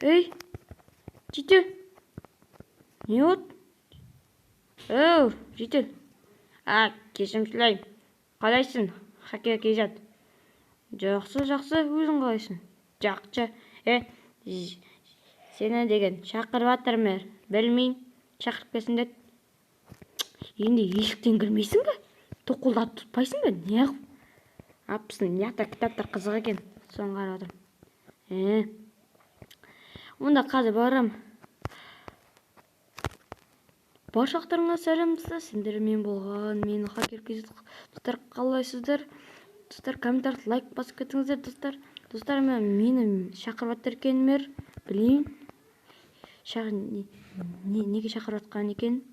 Ей, Жител. Не от? Жител. Кешірім сұраймын. Қалайсың? Хакер Кезат. Жақсы, өзің қалайсың? Жақсы. Сені деген шақырып жатырмын. Білмейін. Шақырып келсін деді. Енді есіктен кірмейсің бе? Тоқылдап тұтпайсың бе? Не қып? Апсың, мияқта кітаптар қызық екен. Соны қарап отырмын. Онда қазір барам. Баршақтарыңа сәлемдісі, сендермен болған. Мені Хакер Кезат. Достар, қалайсыздар? Достар, комментарияда лайк басып кетіңіздер, достар. Достар, мені шақырып жатыр екенмер. Білейін. Неге шақырып жатқан екен?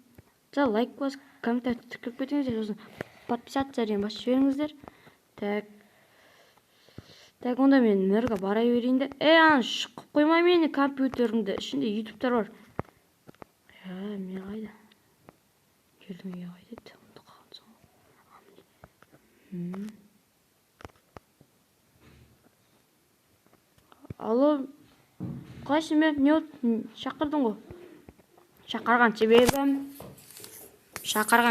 Лайк басып, комментарияда тіркеп кетіңіздер. Сосын подписаться деген басып жіберіңіздер. Так, онда мен мөрге бара берейін де. Шықып қоймай мені компьютеріңді. Ішінде ютубтар бар. Мен қайда? Жердің үйе қайда? Алло, қайсың мен? Не от? Шақырдың ғой? Шақырған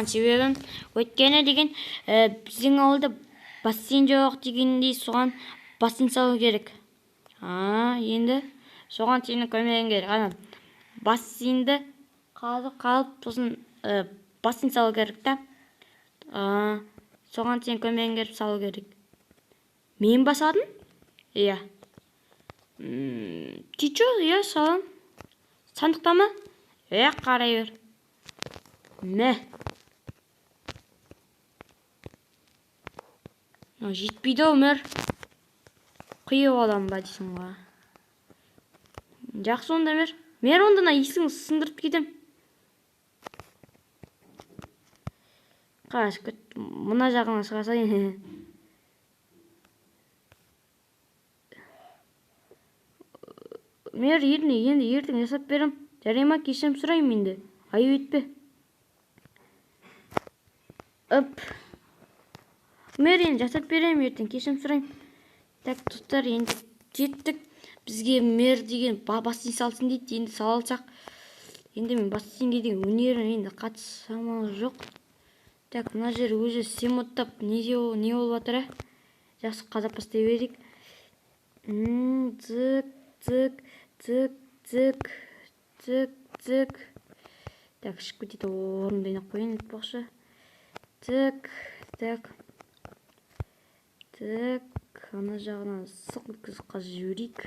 себебім өткені деген біздің ауылда бассейн жоқ дегендей, соған бассейн салу керек. Енді соған сені көмегің керек. Бассейнді қалып, сосын бассейн салу керек та. Соған сені көмегің керек салу керек. Мен басадым? Иә. Тичо, иә, салам. Сандықта ма? Қарай бер. Жетпейді өмір. Құйып алам ба дейсің ба? Жақсы онда мер. Мер ондана есігін сындырып кетем. Қаш, мұна жағына шығасайын. Мер енді ертең жасап берем. Жарайма, кешірім сұрайым енді. Айып етпе. Мер енді жасап берем, ертең кешірім сұрайым. Так, достар, енді кеттік. Бізге мер деген бассейн салсын дейді. Енді салалсақ. Енді мен бассейнге деген өнерім енді қатысам жоқ. Так, мына жер өзі семоттап не болып жатыр, жақсы қазап бастай берейік. Цик. Так, ішіп кетеді, орындайын қойын етпақшы. Так. Ана жағынан сылқ еткізіп қазып жіберейік.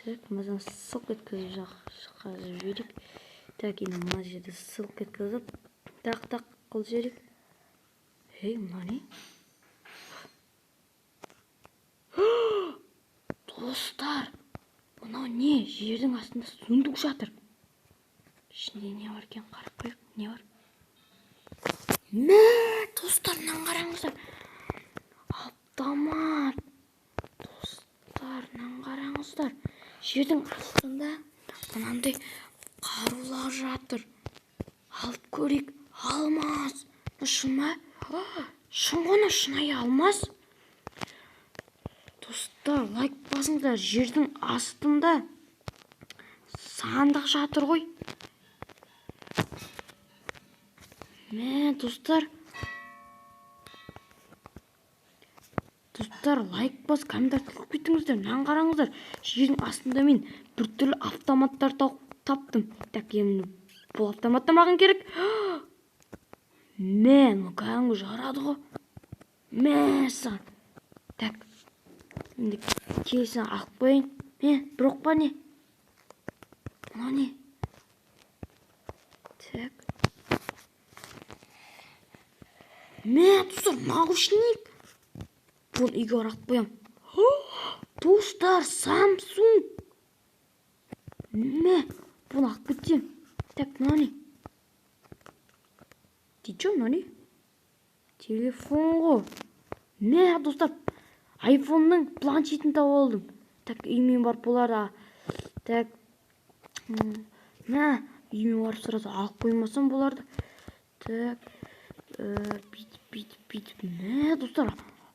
Так, мазан сылқ еткізіп қазып жіберейік. Так, енді мына жерді сылқ еткізіп. Так, қыл жіберейік. Мына не? Достар, мынау не? Жердің астында сундук жатыр. Ішінде не бар екен, қарап қойық, не бар? Достар, мынаны қараңыздар. Автомат. Достар, мынаны қараңыздар. Жердің астында мынандай қарулар жатыр. Алып көрейік. Алмаз. Шын ма? Шын ғана, шынайы алмаз. Достар, лайк басыңыздар. Жердің астында сандық жатыр ғой. Достар, лайк бас, комментар тіркеп кетіңіздер. Мынаны қараңыздар. Жердің астында мен біртүрлі автоматтар таптым. Так, енді бұл автоматтан маған керек. Кәдімгі жарады ғой. Саған. Так, енді келесін алып қойын. Бір оқпа не? Мына не? Так. Достар, наушник. Бұл үйге арақып қоям. Достар, Samsung. Бұл ақ кетсем. Так, мына не? Тичо, мына не? Телефон ғой. Достар, айфонның планшетін тауып алдым. Так, үймен барып болар. Так, үймен барып сразу алып қоймасам боларды. Так, бүйтіп. Достар,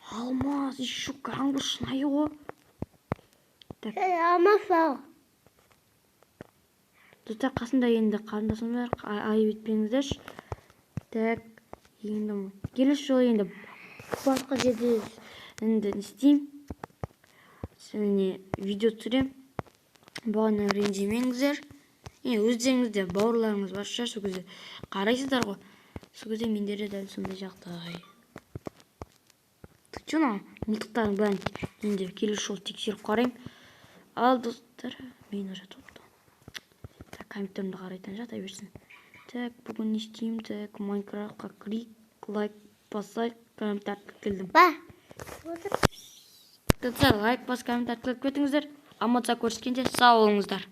Алмаз, еще кәдімгі шынайы ғой. Алмаса. Достар, қасында енді қарындасым бар, айып етпеңіздерші. Так, енді келесі жолы енді басқа жерде енді не істеймін. Және видео түсіремін. Бұған ренжімеңіздер. Өздеріңіз де бауырларыңыз бар шығар, сол кезде қарайсыздар ғой. Сол кезде менде де дәл сондай жағдай. Тұтчына, мылтықтарын бәрін енді келесі жолы тексеріп қараймын. Ал достар, мен жатып отты. Так, компьютерімді қарайтын жата берсін. Так, бүгін не істеймін? Так, Майнкрафтқа клик, лайк басайық, комментарий келдім. Достар, лайк бас, комментарий кетіңіздер. Аман сау, көріскенде сау болыңыздар.